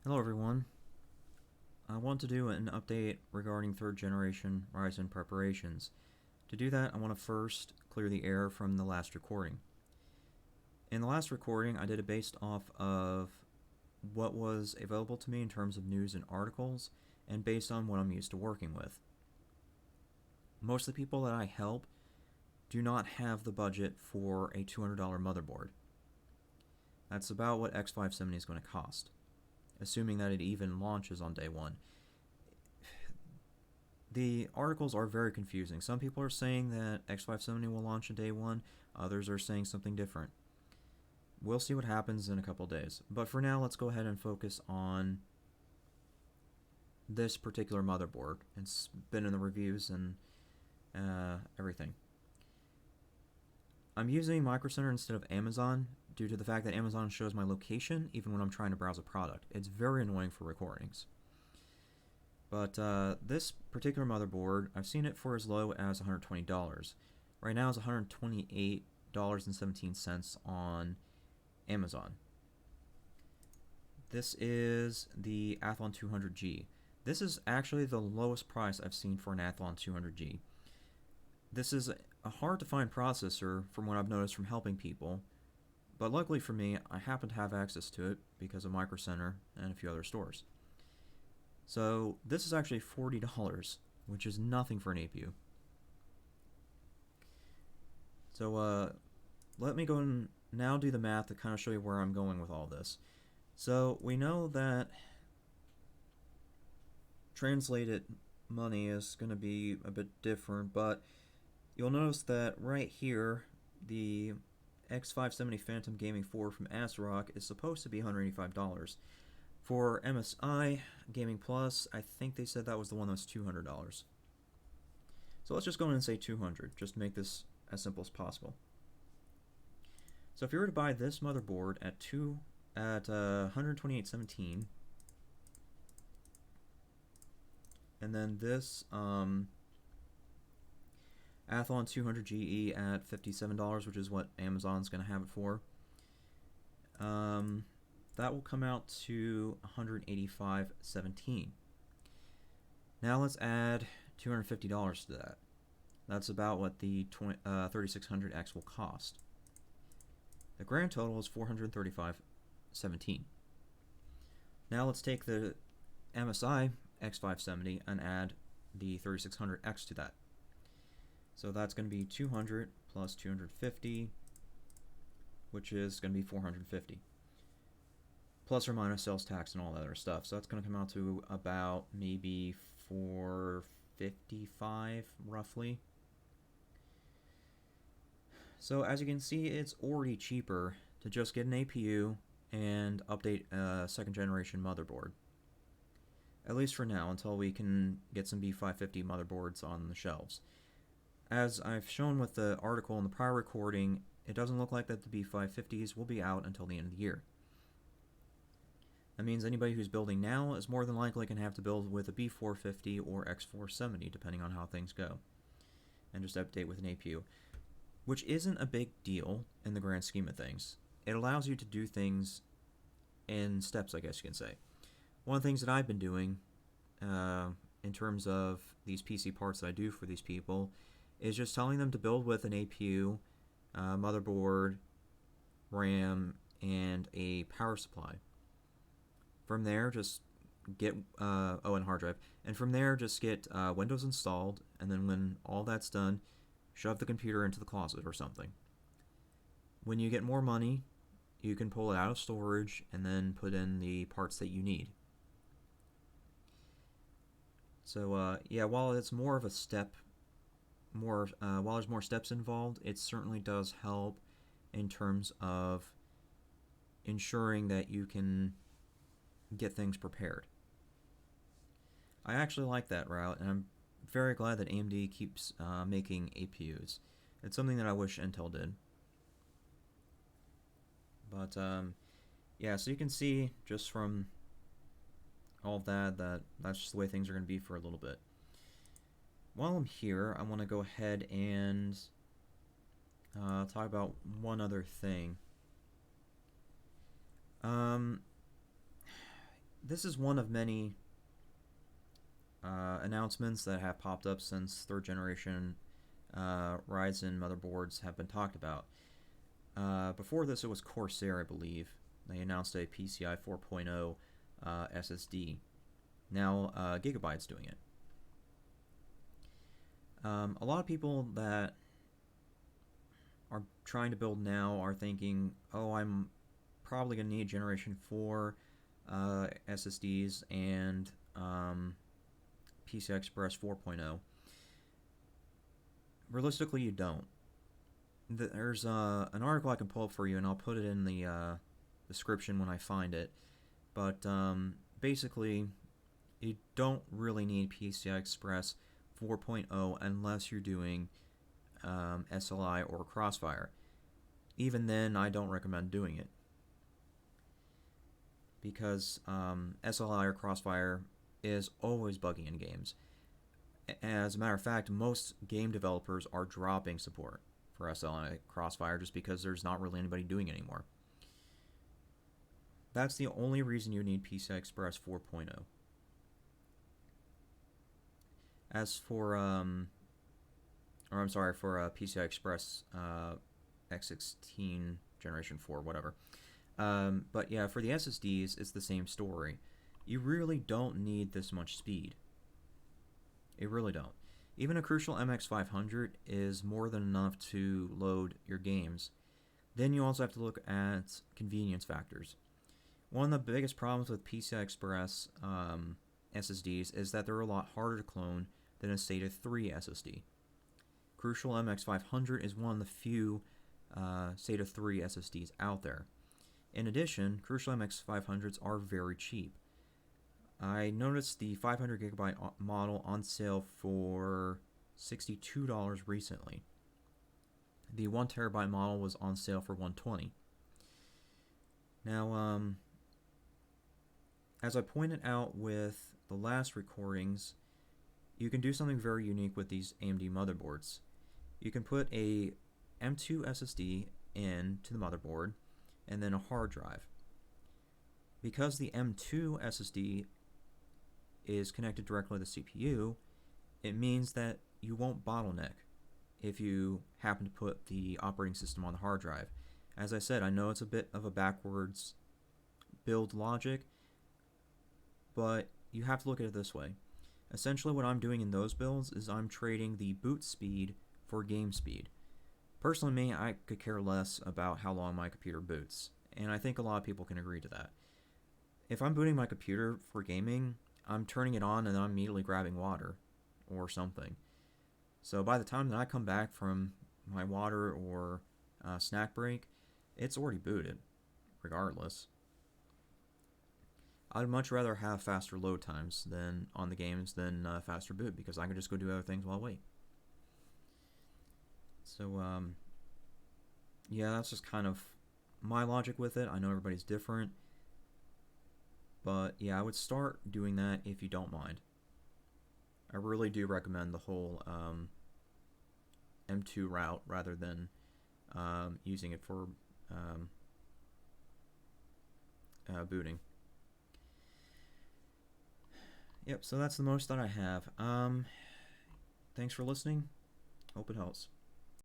Hello everyone. I want to do an update regarding 3rd generation Ryzen preparations. To do that, I want to first clear the air from the last recording. In the last recording, I did it based off of what was available to me in terms of news and articles, and based on what I'm used to working with. Most of the people that I help do not have the budget for a $200 motherboard. That's about what X570 is going to cost, assuming that it even launches on day one. The articles are very confusing. Some people are saying that X570 will launch on day one, others are saying something different. We'll see what happens in a couple days. But for now, let's go ahead and focus on this particular motherboard. It's been in the reviews and everything. I'm using Micro Center instead of Amazon due to the fact that Amazon shows my location even when I'm trying to browse a product. It's very annoying for recordings. But this particular motherboard, I've seen it for as low as $120. Right now it's $128.17 on Amazon. This is the Athlon 200G. This is actually the lowest price I've seen for an Athlon 200G. This is a hard to find processor from what I've noticed from helping people, but luckily for me, I happen to have access to it because of Micro Center and a few other stores. So this is actually $40, which is nothing for an APU. So let me go and now do the math to kind of show you where I'm going with all this. So we know that translated money is going to be a bit different, but you'll notice that right here, the X570 Phantom Gaming 4 from ASRock is supposed to be $185. For MSI Gaming Plus, I think they said that was the one that was $200. So let's just go in and say $200, just to make this as simple as possible. So if you were to buy this motherboard at $128.17, and then this Athlon 200GE at $57, which is what Amazon's going to have it for, that will come out to $185.17. Now let's add $250 to that. That's about what the 3600X will cost. The grand total is $435.17. Now let's take the MSI X570 and add the 3600X to that. So that's going to be 200 plus 250, which is going to be 450. Plus or minus sales tax and all that other stuff. So that's going to come out to about maybe $455 roughly. So as you can see, it's already cheaper to just get an APU and update a 2nd generation motherboard. At least for now, until we can get some B550 motherboards on the shelves. As I've shown with the article in the prior recording, it doesn't look like that the B550s will be out until the end of the year. That means anybody who's building now is more than likely going to have to build with a B450 or X470, depending on how things go, and just update with an APU, which isn't a big deal in the grand scheme of things. It allows you to do things in steps, I guess you can say. One of the things that I've been doing in terms of these PC parts that I do for these people is just telling them to build with an APU, motherboard, RAM, and a power supply. From there, just get, and hard drive. And from there, just get Windows installed, and then when all that's done, shove the computer into the closet or something. When you get more money, you can pull it out of storage and then put in the parts that you need. So, yeah, while it's more of a step, while there's more steps involved, it certainly does help in terms of ensuring that you can get things prepared. I actually like that route, and I'm very glad that AMD keeps making APUs. It's something that I wish Intel did. But yeah, so you can see just from all of that that's just the way things are going to be for a little bit. While I'm here, I want to go ahead and talk about one other thing. this is one of many announcements that have popped up since third generation Ryzen motherboards have been talked about. Before this, it was Corsair, I believe. They announced a PCIe 4.0 SSD. Now Gigabyte's doing it. A lot of people that are trying to build now are thinking, oh, I'm probably going to need Generation 4 SSDs and PCI Express 4.0. Realistically, you don't. There's an article I can pull up for you, and I'll put it in the description when I find it. But basically, you don't really need PCI Express 4.0 unless you're doing SLI or Crossfire. Even then, I don't recommend doing it, because SLI or Crossfire is always bugging in games. As a matter of fact, most game developers are dropping support for SLI Crossfire just because there's not really anybody doing it anymore. That's the only reason you need PCI Express 4.0. As for PCI Express X16 Generation 4, whatever. But yeah, for the SSDs, it's the same story. You really don't need this much speed. You really don't. Even a Crucial MX500 is more than enough to load your games. Then you also have to look at convenience factors. One of the biggest problems with PCI Express SSDs is that they're a lot harder to clone than a SATA 3 SSD. Crucial MX500 is one of the few SATA 3 SSDs out there. In addition, Crucial MX500s are very cheap. I noticed the 500GB model on sale for $62 recently. The 1TB model was on sale for $120. Now, as I pointed out with the last recordings, you can do something very unique with these AMD motherboards. You can put a M2 SSD into the motherboard and then a hard drive. Because the M2 SSD is connected directly to the CPU, it means that you won't bottleneck if you happen to put the operating system on the hard drive. As I said, I know it's a bit of a backwards build logic, but you have to look at it this way. Essentially what I'm doing in those builds is I'm trading the boot speed for game speed. Personally, me, I could care less about how long my computer boots, and I think a lot of people can agree to that. If I'm booting my computer for gaming, I'm turning it on and then I'm immediately grabbing water or something. So by the time that I come back from my water or snack break, it's already booted, regardless. I'd much rather have faster load times than on the games than faster boot, because I can just go do other things while I wait. So yeah, that's just kind of my logic with it. I know everybody's different. But yeah, I would start doing that if you don't mind. I really do recommend the whole M2 route rather than using it for booting. Yep, so that's the most that I have. Thanks for listening. Hope it helps.